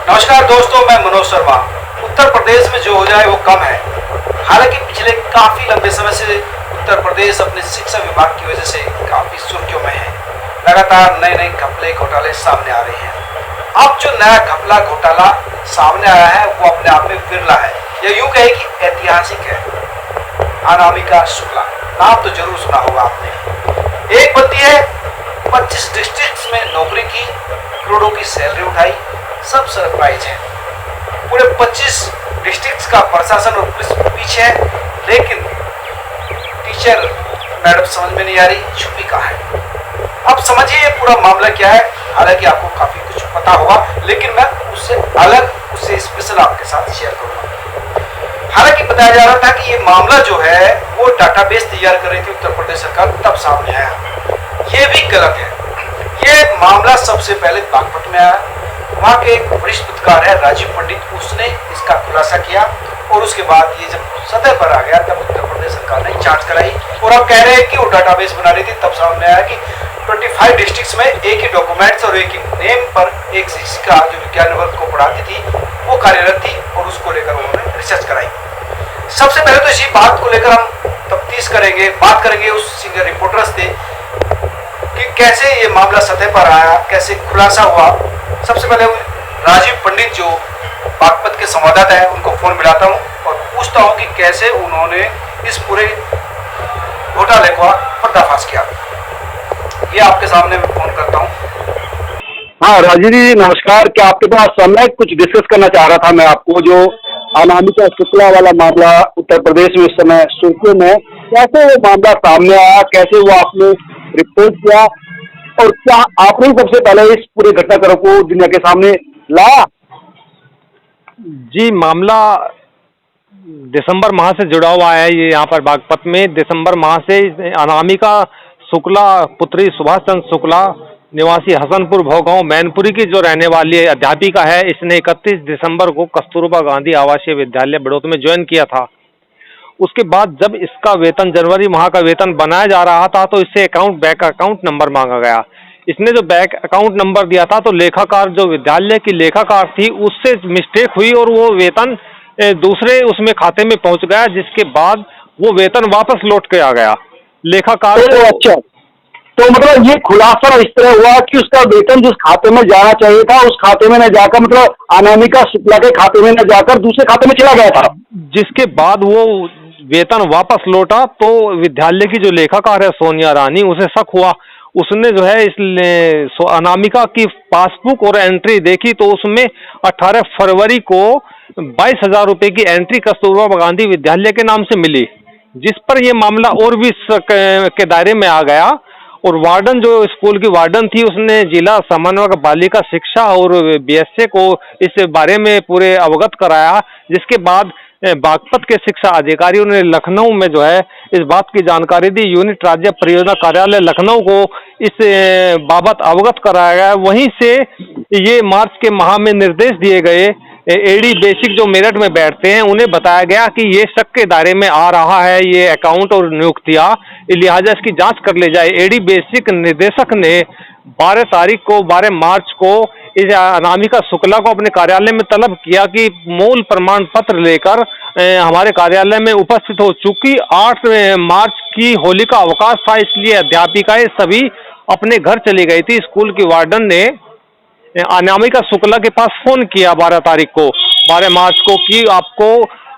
नमस्कार दोस्तों, मैं मनोज शर्मा। उत्तर प्रदेश में जो हो जाए वो कम है। हालांकि पिछले काफी लंबे समय से उत्तर प्रदेश अपने शिक्षा विभाग की वजह से काफी सुर्खियों में है। लगातार नए नए घपले घोटाले सामने आ रहे हैं। अब जो नया घपला घोटाला सामने आया है वो अपने आप में विरला है, या यूं कहे कि ऐतिहासिक है। अनामिका शुक्ला नाम तो जरूर सुना होगा आपने। एक बंदी है, 25 डिस्ट्रिक्ट्स में नौकरी की, करोड़ों की सैलरी उठाई, सब सरप्राइज है। पूरे 25 डिस्ट्रिक्ट्स का प्रशासन और पुलिस पीछे है, लेकिन टीचर मैडम समझ में नहीं आ रही, छुपी कहाँ है। अब समझिए ये पूरा मामला क्या है। हालांकि आपको काफी कुछ पता होगा, लेकिन मैं उससे अलग, उससे स्पेशल आपके साथ शेयर करूंगा। हालांकि बताया जा रहा था कि ये मामला जो है वो डाटाबेस तैयार कर रही थी उत्तर प्रदेश सरकार, तब सामने आया। ये भी गलत है। ये मामला सबसे पहले बागपत में आया। वहाँ के एक वरिष्ठ पत्रकार है राजीव पंडित, उसने इसका खुलासा किया और उसके बाद ये जब सतह पर आ गया तब उत्तर प्रदेश सरकार ने जांच कराई और अब कह रहे हैं कि वो डाटाबेस बना रही थी। तब सामने आया कि 25 डिस्ट्रिक्ट्स में एक ही डॉक्यूमेंट्स और एक ही नेम पर एक शिक्षिका जो विज्ञान वर्ग को पढ़ाती थी वो कार्यरत थी और उसको लेकर उन्होंने रिसर्च कराई। सबसे पहले तो इसी बात को लेकर हम तफ्तीश करेंगे, बात करेंगे उस सीनियर रिपोर्टर से कि कैसे ये मामला सतह पर आया, कैसे खुलासा हुआ। सबसे पहले राजीव पंडित जो बागपत के संवाददाता है उनको फोन मिलाता हूँ और पूछता हूँ कि कैसे उन्होंने इस पूरे घोटाले का पर्दाफाश किया। ये आपके सामने मैं फोन करता हूँ। हाँ राजीव जी नमस्कार। क्या आपके पास समय? कुछ डिस्कस करना चाह रहा था मैं आपको। जो अनामिका शुक्ला वाला मामला उत्तर प्रदेश में इस समय सुर्खियों में, कैसे वो मामला सामने आया, कैसे वो आपने रिपोर्ट किया और क्या आपने सबसे पहले इस पूरे घटनाक्रम को दुनिया के सामने लाया? जी, मामला दिसंबर माह से जुड़ा हुआ है। ये यहाँ पर बागपत में दिसंबर माह से अनामिका शुक्ला पुत्री सुभाष चंद्र शुक्ला निवासी हसनपुर भोगांव मैनपुरी की जो रहने वाली अध्यापिका है, इसने 31 दिसंबर को कस्तूरबा गांधी आवासीय विद्यालय बड़ौत में ज्वाइन किया था। उसके बाद जब इसका वेतन जनवरी माह का वेतन बनाया जा रहा था तो इससे बैंक अकाउंट नंबर मांगा गया। इसने जो बैंक अकाउंट नंबर दिया था तो लेखाकार जो विद्यालय की लेखाकार थी उससे मिस्टेक हुई और वो वेतन दूसरे उसमें खाते में पहुंच गया, जिसके बाद वो वेतन वापस लौट के आ गया लेखाकार को। अच्छा, तो मतलब ये खुलासा इस तरह हुआ कि उसका वेतन जिस खाते में जाना चाहिए था उस खाते में न जाकर, मतलब अनामिका शुक्ला के खाते में न जाकर दूसरे खाते में चला गया था, जिसके बाद वो वेतन वापस लौटा तो विद्यालय की जो लेखाकार है सोनिया रानी, उसे शक हुआ। उसने जो है इस अनामिका की पासबुक और एंट्री देखी तो उसमें 18 फरवरी को 22,000 रुपए की एंट्री कस्तूरबा गांधी विद्यालय के नाम से मिली, जिस पर यह मामला और भी के दायरे में आ गया। और वार्डन जो स्कूल की वार्डन थी उसने जिला समन्वयक बालिका शिक्षा और बीएसए को इस बारे में पूरे अवगत कराया, जिसके बाद बागपत के शिक्षा अधिकारियों ने लखनऊ में जो है इस बात की जानकारी दी। यूनिट राज्य परियोजना कार्यालय लखनऊ को इस बाबत अवगत कराया गया। वहीं से ये मार्च के माह में निर्देश दिए गए एडी बेसिक जो मेरठ में बैठते हैं उन्हें बताया गया कि ये शक के दायरे में आ रहा है ये अकाउंट और नियुक्तियां, लिहाजा इसकी जांच कर ले जाए। एडी बेसिक निदेशक ने 12 मार्च को इस अनामिका शुक्ला को अपने कार्यालय में तलब किया कि मूल प्रमाण पत्र लेकर हमारे कार्यालय में उपस्थित हो। चूंकि 8 मार्च की होली का अवकाश था, इसलिए अध्यापिकाएं सभी अपने घर चली गई थी। स्कूल की वार्डन ने अनामिका शुक्ला के पास फोन किया 12 मार्च को कि आपको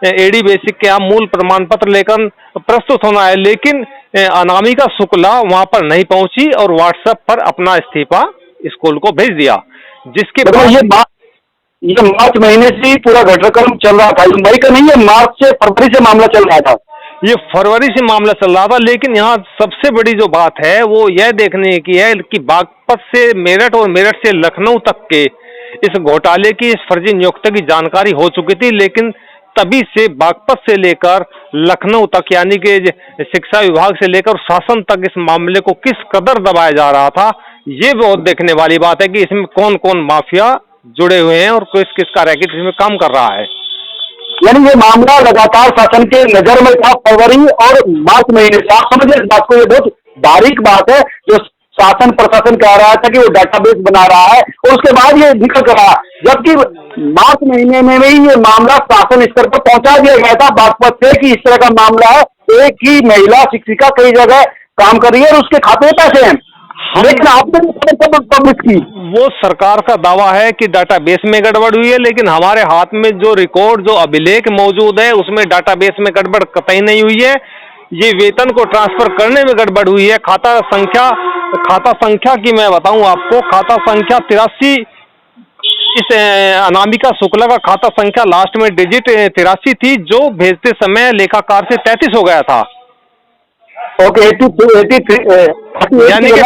एडी बेसिक के यहाँ मूल प्रमाण पत्र लेकर प्रस्तुत होना है, लेकिन अनामिका शुक्ला वहां पर नहीं पहुंची और व्हाट्सएप पर अपना इस्तीफा स्कूल को भेज दिया। जिसके बाद ये मार्च महीने से ही पूरा घटनाक्रम चल रहा था। मई का नहीं है, मार्च से फरवरी से मामला चल रहा था। ये फरवरी से मामला चल रहा था, लेकिन यहाँ सबसे बड़ी जो बात है वो यह देखने की है कि बागपत से मेरठ और मेरठ से लखनऊ तक के इस घोटाले की, इस फर्जी नियुक्ति की जानकारी हो चुकी थी, लेकिन तभी से बागपत से लेकर लखनऊ तक, यानी कि शिक्षा विभाग से लेकर शासन तक इस मामले को किस कदर दबाया जा रहा था, ये बहुत देखने वाली बात है कि इसमें कौन कौन माफिया जुड़े हुए हैं और किस किस का रैकेट इसमें काम कर रहा है। यानी ये मामला लगातार शासन के नजर में था फरवरी और मार्च महीने से। आप समझिए इस बात को, ये बहुत बारीक बात है जो शासन प्रशासन कह रहा था कि वो डाटाबेस बना रहा है, और उसके बाद ये निकल कर रहा, जबकि मार्च महीने में ही ये मामला शासन स्तर पर पहुंचा दिया गया था बागपत से कि इस तरह का मामला है, एक ही महिला शिक्षिका कई जगह काम कर रही है और उसके खाते में पैसे हैं, लेकिन आपने पब्लिश की। वो सरकार का दावा है कि डाटाबेस में गड़बड़ हुई है, लेकिन हमारे हाथ में जो रिकॉर्ड, जो अभिलेख मौजूद है, उसमें डाटाबेस में गड़बड़ कतई नहीं हुई है। ये वेतन को ट्रांसफर करने में गड़बड़ हुई है। खाता संख्या की मैं बताऊं आपको, खाता संख्या 83, इस अनामिका शुक्ला का खाता संख्या लास्ट में डिजिट 83 थी, जो भेजते समय लेखाकार से 33 हो गया था। ओके, 83 यानी कि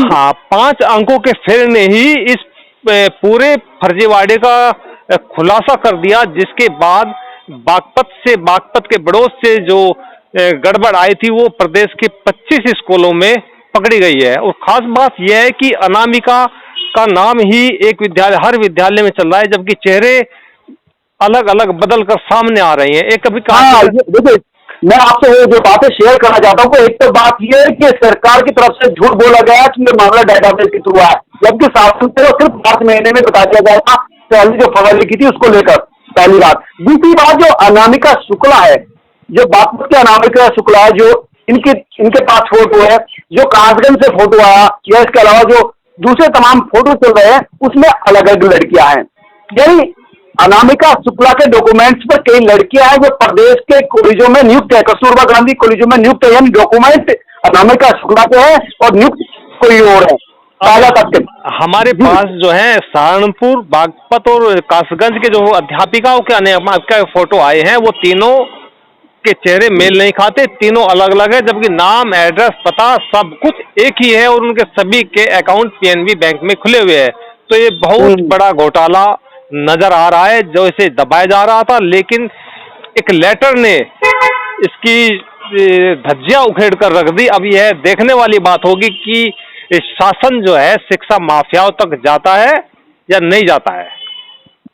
हाँ, 5 अंकों के फेर ने ही इस पूरे फर्जीवाड़े का खुलासा कर दिया, जिसके बाद बागपत के बड़ोस से जो गड़बड़ आई थी वो प्रदेश के 25 स्कूलों में पकड़ी गई है। और खास बात यह है कि अनामिका का नाम ही हर विद्यालय में चल रहा है, जबकि चेहरे अलग अलग बदल कर सामने आ रहे हैं। एक कभी देखिए, मैं आपसे जो बातें शेयर करना चाहता हूँ, एक तो बात यह है कि सरकार की तरफ से झूठ बोला गया कि ये मामला डाटाबेस के थ्रू है, जबकि शासन से सिर्फ मार्च महीने में बता दिया गया था, पहली जो फरवरी की थी उसको लेकर। पहली बात। दूसरी बात, जो अनामिका शुक्ला है, जो बागपत के अनामिका शुक्ला है, जो इनके पास फोटो है, जो कासगंज से फोटो आया, या इसके अलावा जो दूसरे तमाम फोटो चल रहे हैं, उसमें अलग अलग लड़कियां हैं। यानी अनामिका शुक्ला के डॉक्यूमेंट्स पर कई लड़कियां हैं जो प्रदेश के कॉलेजों में नियुक्त है, कस्तूरबा गांधी कॉलेजों में नियुक्त है, यानी डॉक्यूमेंट अनामिका शुक्ला के है और नियुक्त कोई और है। हमारे पास जो है सहारनपुर, बागपत और कासगंज के जो अध्यापिकाओं के अनामिका फोटो आए हैं, वो तीनों के चेहरे मेल नहीं खाते, तीनों अलग अलग है, जबकि नाम, एड्रेस, पता सब कुछ एक ही है और उनके सभी के अकाउंट पीएनबी बैंक में खुले हुए हैं। तो ये बहुत बड़ा घोटाला नजर आ रहा है, जो इसे दबाया जा रहा था, लेकिन एक लेटर ने इसकी धज्जियां उखेड़ कर रख दी। अब यह देखने वाली बात होगी कि शासन जो है शिक्षा माफियाओं तक जाता है या नहीं जाता है।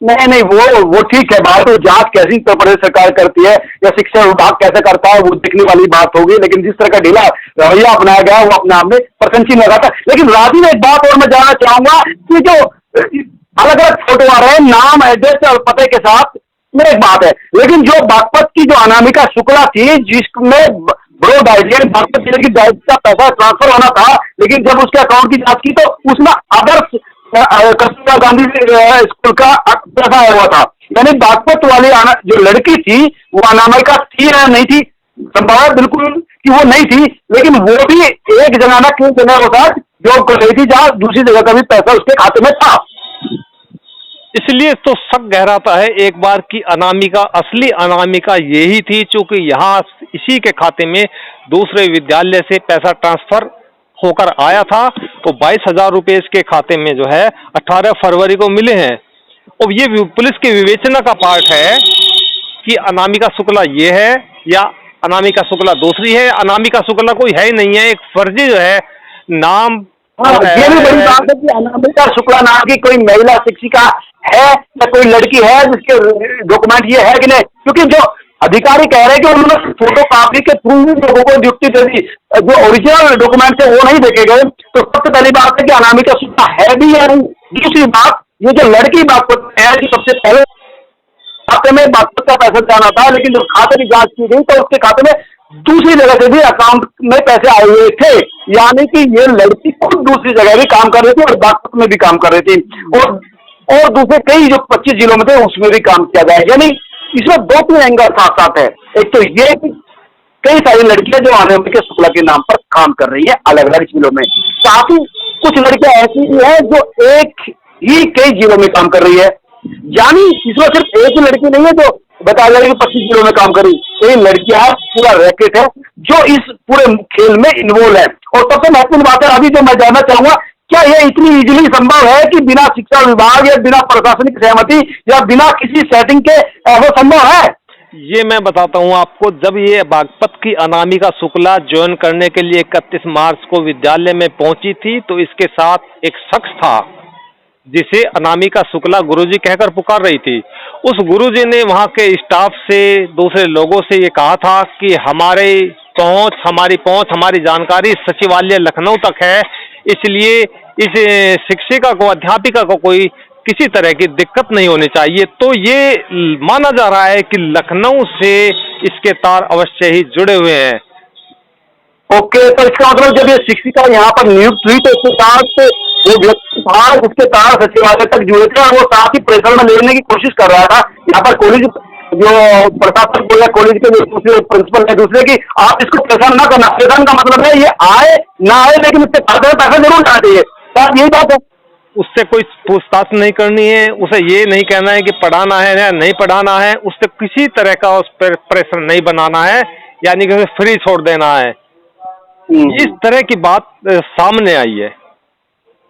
नहीं, वो ठीक है बात, तो जांच कैसी प्रदेश सरकार करती है या शिक्षा विभाग कैसे करता है, वो देखने वाली बात होगी, लेकिन जिस तरह का ढीला रवैया अपनाया गया वो अपने आप में प्रशंसनीय लगाता है। लेकिन राजीव, एक बात और मैं जानना चाहूंगा कि जो अलग अलग फोटो आ रहे हैं नाम, एड्रेस और पते के साथ, मेरी एक बात है, लेकिन जो बागपत की जो अनामिका शुक्ला थी, जिसमें ब्रो डाइट बागपत जिले की डाइट का पैसा ट्रांसफर होना था, लेकिन जब उसके अकाउंट की जांच की तो उसमें अदर्स कस्तूरबा गांधी स्कूल का पैसा आया हुआ था। यानी बागपत वाली जो लड़की थी वो अनामिका थी या नहीं थी, संभव है बिल्कुल कि वो नहीं थी, लेकिन वो भी एक जगह क्यों जगह होता जॉब कर रही थी जहाँ दूसरी जगह का भी पैसा उसके खाते में था। इसलिए तो शक गहराता है एक बार की अनामिका, असली अनामिका यही थी, चूंकि यहाँ इसी के खाते में दूसरे विद्यालय से पैसा ट्रांसफर होकर आया था, तो 22,000 रुपए इसके खाते में जो है 18 फरवरी को मिले हैं। और ये पुलिस के विवेचना का पार्ट है कि अनामिका शुक्ला ये है या अनामिका शुक्ला दूसरी है। अनामिका शुक्ला कोई है ही नहीं है, एक फर्जी जो है नाम। ये भी बड़ी बात है कि अनामिका शुक्ला नाम की कोई महिला शिक्षिका है या कोई लड़की है जिसके डॉक्यूमेंट ये है कि नहीं, क्योंकि जो अधिकारी कह रहे हैं कि उन्होंने फोटो कॉपी के थ्रू ही लोगों को ड्यूटी दे दी, जो ओरिजिनल डॉक्यूमेंट है वो नहीं देखे गए, तो सबसे पहली बात है कि अनामिका शुक्ला है भी या नहीं। दूसरी बात, ये जो लड़की बागपत है कि सबसे पहले खाते में बागपत का पैसा जाना था, लेकिन जब खाते की जांच की गई तो उसके खाते में दूसरी जगह से भी अकाउंट में पैसे आए हुए थे, यानी कि ये लड़की खुद दूसरी जगह भी काम कर रही थी और बागपत में भी काम कर रही थी, और दूसरे कई जो 25 जिलों में थे उसमें भी काम किया जाए। यानी इसमें 2-3 एंगल साथ साथ है। एक तो ये कि कई सारी लड़कियां जो अनामिका शुक्ला के नाम पर काम कर रही है अलग अलग जिलों में, साथ ही कुछ लड़कियां ऐसी भी है जो एक ही कई जिलों में काम कर रही है, यानी इसमें सिर्फ एक ही लड़की नहीं है जो बताया जा रहा है कि 25 जिलों में काम करी, कई लड़कियां है, पूरा रैकेट है जो इस पूरे खेल में इन्वॉल्व है। और सबसे महत्वपूर्ण बात है अभी जो मैं जानना चाहूंगा, क्या यह इतनी इजीली संभव है कि बिना शिक्षा विभाग या बिना प्रशासनिक सहमति या बिना किसी सेटिंग के ऐसा संभव है? ये मैं बताता हूँ आपको। जब ये बागपत की अनामिका शुक्ला ज्वाइन करने के लिए 31 मार्च को विद्यालय में पहुंची थी, तो इसके साथ एक शख्स था जिसे अनामिका शुक्ला गुरुजी कहकर पुकार रही थी। उस गुरुजी ने वहां के स्टाफ से, दूसरे लोगों से ये कहा था कि हमारी पहुंच, हमारी जानकारी सचिवालय लखनऊ तक है, इसलिए इस शिक्षिका को, अध्यापिका को कोई किसी तरह की दिक्कत नहीं होनी चाहिए। तो ये माना जा रहा है कि लखनऊ से इसके तार अवश्य ही जुड़े हुए हैं। ओके, तो इसका मतलब जब ये शिक्षिका यहाँ पर नियुक्त हुई तो उसके साथ वो व्यक्ति था जिसके तार सचिवालय तक जुड़े थे, और वो साथ ही प्रेशर में लेने की कोशिश कर रहा था यहाँ पर कॉलेज जो प्रशासन को या कॉलेज के जो दूसरे प्रिंसिपल है दूसरे की, आप इसको प्रेशर ना करना। प्रेशर का मतलब है ये आए ना आए लेकिन इसके खाते में पैसा जरूर डाल चाहिए, शायद यही बात है। उससे कोई पूछताछ नहीं करनी है, उसे ये नहीं कहना है कि पढ़ाना है या नहीं पढ़ाना है, उससे किसी तरह का उस पर प्रेशर नहीं बनाना है, यानी कि उसे फ्री छोड़ देना है। इस तरह की बात सामने आई है।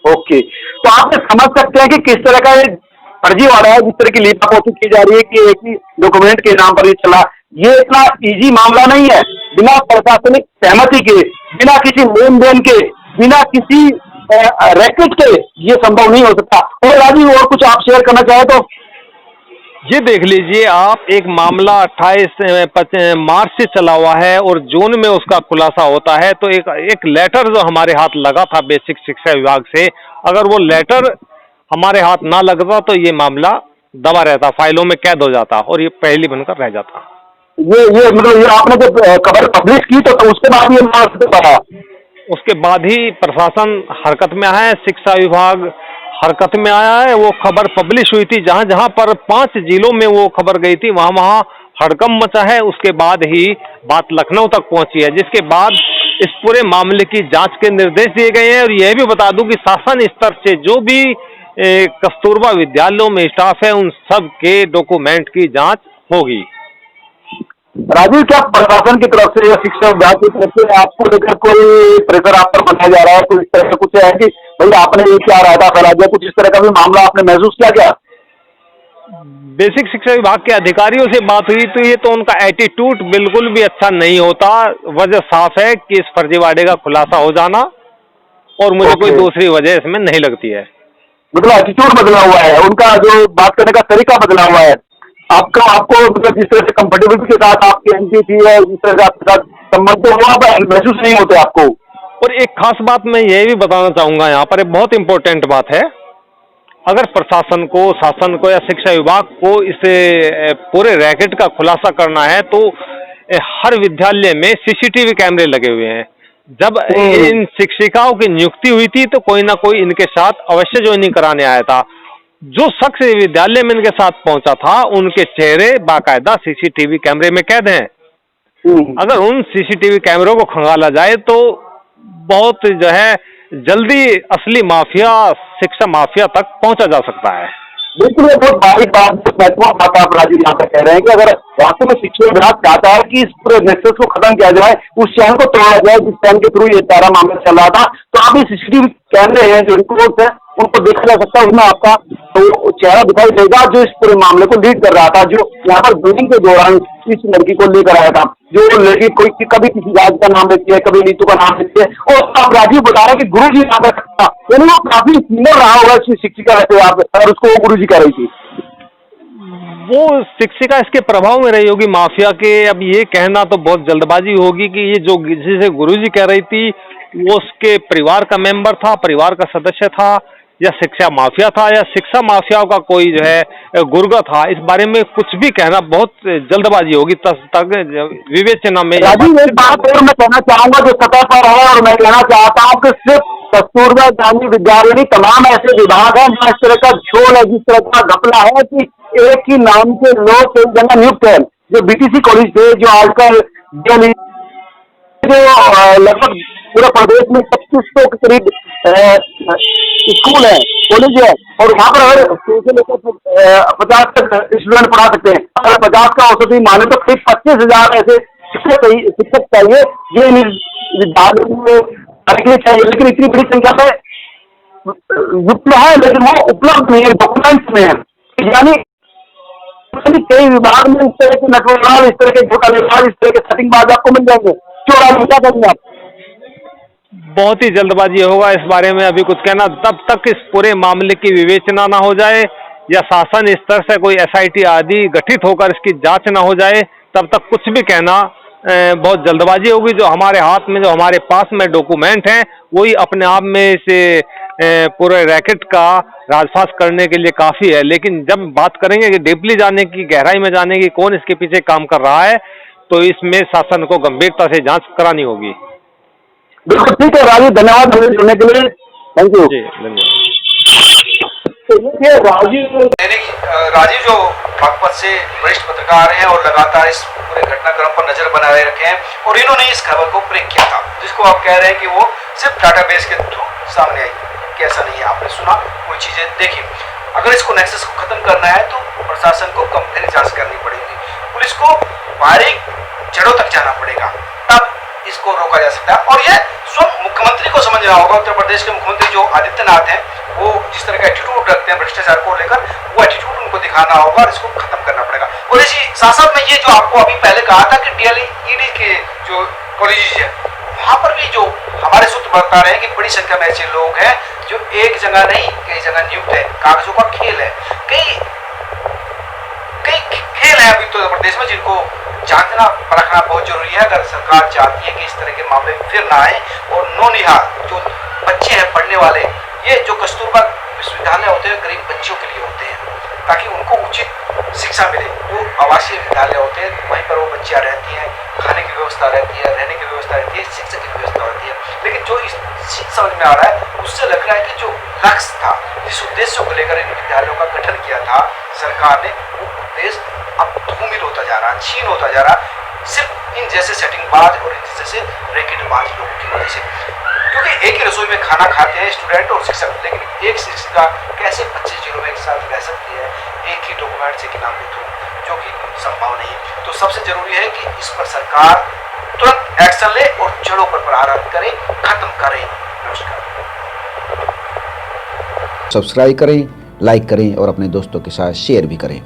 ओके, तो आप समझ सकते हैं कि किस तरह का ये फर्जीवाड़ा है, जिस तरह की लीपापोती की जा रही है कि एक ही डॉक्यूमेंट के नाम पर ये चला। ये इतना इजी मामला नहीं है, बिना प्रशासनिक सहमति के, बिना किसी लेन देन के, बिना किसी रैकेट के ये संभव नहीं हो सकता। और राजीव, और कुछ आप शेयर करना चाहे तो? ये देख लीजिए आप, एक मामला 28 मार्च से चला हुआ है और जून में उसका खुलासा होता है। तो एक लेटर जो हमारे हाथ लगा था बेसिक शिक्षा विभाग से, अगर वो लेटर हमारे हाथ ना लगता तो ये मामला दबा रहता, फाइलों में कैद हो जाता और ये पहली बनकर रह जाता। ये मतलब ये आपने जब खबर पब्लिश की तो उसके बाद ये मामला बढ़ा? उसके बाद ही प्रशासन हरकत में आया है, शिक्षा विभाग हरकत में आया है। वो खबर पब्लिश हुई थी, जहां जहां पर 5 जिलों में वो खबर गई थी वहां वहां हड़कंप मचा है। उसके बाद ही बात लखनऊ तक पहुंची है, जिसके बाद इस पूरे मामले की जांच के निर्देश दिए गए हैं। और यह भी बता दूं कि शासन स्तर से जो भी कस्तूरबा विद्यालयों में स्टाफ है उन सब के डॉक्यूमेंट की जांच होगी। राजीव, क्या प्रशासन की तरफ से या शिक्षा विभाग की तरफ से आपको लेकर कोई प्रेशर आप पर बनाया जा रहा है? कुछ इस तरह का कुछ है कि भाई आपने ये क्या रायता फैला दिया, कुछ इस तरह का भी मामला आपने महसूस किया क्या? बेसिक शिक्षा विभाग के अधिकारियों से बात हुई तो ये तो उनका एटीट्यूड बिल्कुल भी अच्छा नहीं होता। वजह साफ है कि इस फर्जीवाड़े का खुलासा हो जाना, और मुझे कोई दूसरी वजह इसमें नहीं लगती है। मतलब एटीट्यूड बदला हुआ है उनका, जो बात करने का तरीका बदला हुआ है। आपको मतलब जिस तरह से कंफर्टेबिलिटी के साथ आपकी एंट्री थी है, जिस तरह से आपके साथ संबंध हुआ महसूस नहीं होते आपको। और एक खास बात मैं ये भी बताना चाहूंगा यहाँ पर, एक बहुत इंपॉर्टेंट बात है। अगर प्रशासन को, शासन को या शिक्षा विभाग को इस पूरे रैकेट का खुलासा करना है तो हर विद्यालय में सीसीटीवी कैमरे लगे हुए हैं। जब इन शिक्षिकाओं की नियुक्ति हुई थी तो कोई ना कोई इनके साथ अवश्य ज्वाइनिंग कराने आया था। जो शख्स विद्यालय में इनके साथ पहुंचा था उनके चेहरे बाकायदा सीसीटीवी कैमरे में कैद हैं। अगर उन सीसीटीवी कैमरों को खंगाला जाए तो बहुत जो है जल्दी असली माफिया, शिक्षा माफिया तक पहुंचा जा सकता है। बिल्कुल, ये बहुत बारीक बात, महत्वपूर्ण बात आप राजीव यहाँ पर कह रहे हैं कि अगर वास्तव में शिक्षा विभाग चाहता है कि इस पूरे नेक्सस को खत्म किया जाए, उस चैन को तोड़ा जाए जिस चैन के थ्रू ये सारा मामला चल रहा था, तो आप सीसीटीवी कैमरे हैं, जो रिपोर्ट है, उनको देखा जा सकता है। उसमें आपका तो चेहरा दिखाई देगा जो इस पूरे मामले को लीड कर रहा था, जो यहाँ पर मीटिंग के दौरान इस लड़की को लेकर आया था, जो लड़की कोई कभी किसी राज का नाम लेती है, कभी नीतू का नाम लेती है। और आप राजीव बता रहे हैं कि गुरु जी नाम रख सकता, यानी वो काफी सीनियर रहा होगा इसकी शिक्षिका रहते आप, और उसको वो गुरु जी कह रही थी। वो शिक्षिका इसके प्रभाव में रही होगी माफिया के। अब ये कहना तो बहुत जल्दबाजी होगी कि ये जो जिसे गुरुजी कह रही थी वो उसके परिवार का मेंबर था, परिवार का सदस्य था, या शिक्षा माफिया था, या शिक्षा माफियाओं का कोई जो है गुर्गा था। इस बारे में कुछ भी कहना बहुत जल्दबाजी होगी। तक विवेचना में राजीव एक बात और मैं कहना चाहूंगा जो सतह पर है, और मैं कहना चाहता हूँ कि सिर्फ कस्तूरबा गांधी विद्यालय तमाम ऐसे विभाग हैं जहाँ इस तरह का झोल है, जिस तरह का घपला है कि एक ही नाम के लोग एक जगह नियुक्त है। जो बीटीसी कॉलेज थे, जो आजकल जो लगभग पूरे प्रदेश में 2500 के करीब स्कूल है, कॉलेज है, और वहाँ पर अगर 50 तक स्टूडेंट पढ़ा सकते हैं। अगर 50 का औसत माने तो करीब 25,000 ऐसे शिक्षक चाहिए जो इन विद्यालयों में चाहिए। लेकिन इतनी बड़ी संख्या में युक्त है, लेकिन वो उपलब्ध नहीं है, डॉक्यूमेंट्स में है। यानी कई विभाग में इस तरह के नटवाल, इस तरह के घोटालेबाज, इस तरह के सेटिंगबाज आपको मिल जाएंगे। चोरा क्या करेंगे आप? बहुत ही जल्दबाजी होगा इस बारे में अभी कुछ कहना। तब तक इस पूरे मामले की विवेचना ना हो जाए या शासन स्तर से कोई एसआईटी आदि गठित होकर इसकी जांच ना हो जाए, तब तक कुछ भी कहना बहुत जल्दबाजी होगी। जो हमारे हाथ में, जो हमारे पास में डॉक्यूमेंट हैं, वही अपने आप में इसे पूरे रैकेट का राजफाश करने के लिए काफी है। लेकिन जब बात करेंगे कि डीपली जाने की, गहराई में जाने की, कौन इसके पीछे काम कर रहा है, तो इसमें शासन को गंभीरता से जांच करानी होगी। बिल्कुल ठीक है राजीव, धन्यवाद हमें जुड़ने के लिए। थैंक यू जी धन्यवाद। राजीव जो बागपत से वरिष्ठ पत्रकार हैं और लगातार इस पूरे घटनाक्रम पर नजर बनाए रखे हैं, और इन्होंने इस खबर को ब्रेक किया था, जिसको आप कह रहे हैं कि वो सिर्फ डाटाबेस के थ्रू सामने आई, कैसा नहीं है, आपने सुना, कोई चीजें देखी। अगर इसको नेक्सस को खत्म करना है तो प्रशासन को गंभीर जांच करनी पड़ेगी, पुलिस को बारीक जड़ों तक जाना पड़ेगा, तब इसको रोका जा सकता है। और ये स्वयं मुख्यमंत्री को समझना होगा। उत्तर प्रदेश के मुख्यमंत्री जो आदित्यनाथ हैं, वो जिस तरह का एटीट्यूड रखते हैं भ्रष्टाचार को लेकर, वो एटीट्यूड उनको दिखाना होगा और इसको खत्म करना पड़ेगा। और इसी साथ साथ में ये जो आपको अभी पहले कहा था कि DLED के जो कॉलेजेस है, वहां पर भी जो हमारे सूत्र बता रहे हैं कि बड़ी संख्या में ऐसे लोग हैं जो एक जगह नहीं कई जगह नियुक्त है। कागजों का खेल है, कई खेल है अभी उत्तर प्रदेश में, जिनको जांचना परखना बहुत जरूरी है। अगर सरकार चाहती है कि इस तरह के मामले फिर ना आए, और नौनिहाल जो बच्चे हैं पढ़ने वाले, ये जो कस्तूरबा विश्वविद्यालय होते हैं गरीब बच्चों के लिए होते हैं, ताकि उनको उचित शिक्षा मिले। जो आवासीय विद्यालय होते हैं, वहीं पर वो बच्चियां रहती हैं, खाने की व्यवस्था रहती है, रहने की व्यवस्था रहती है, शिक्षा की व्यवस्था रहती है। लेकिन जो इस समझ में आ रहा है, उससे लग रहा है कि जो लक्ष्य था, जिस उद्देश्य को लेकर इन विद्यालयों का गठन किया था सरकार ने, वो उद्देश्य अब धूमिल होता जा रहा, छीन होता जा रहा, सिर्फ इन जैसे सेटिंगबाज और इन जैसे रैकेटबाज लोगों की वजह से। क्योंकि एक ही रसोई में खाना खाते हैं स्टूडेंट और शिक्षक, लेकिन एक शिक्षिका कैसे 25 जिलों में एक साथ रह सकती है एक ही डॉक्यूमेंट से नाम के थ्रू, जो कि संभव नहीं। तो सबसे जरूरी है कि इस पर सरकार तुरंत एक्शन ले और जड़ों पर प्रहार करे, खत्म करे। नमस्कार। सब्सक्राइब करें, लाइक करें और अपने दोस्तों के साथ शेयर भी करें।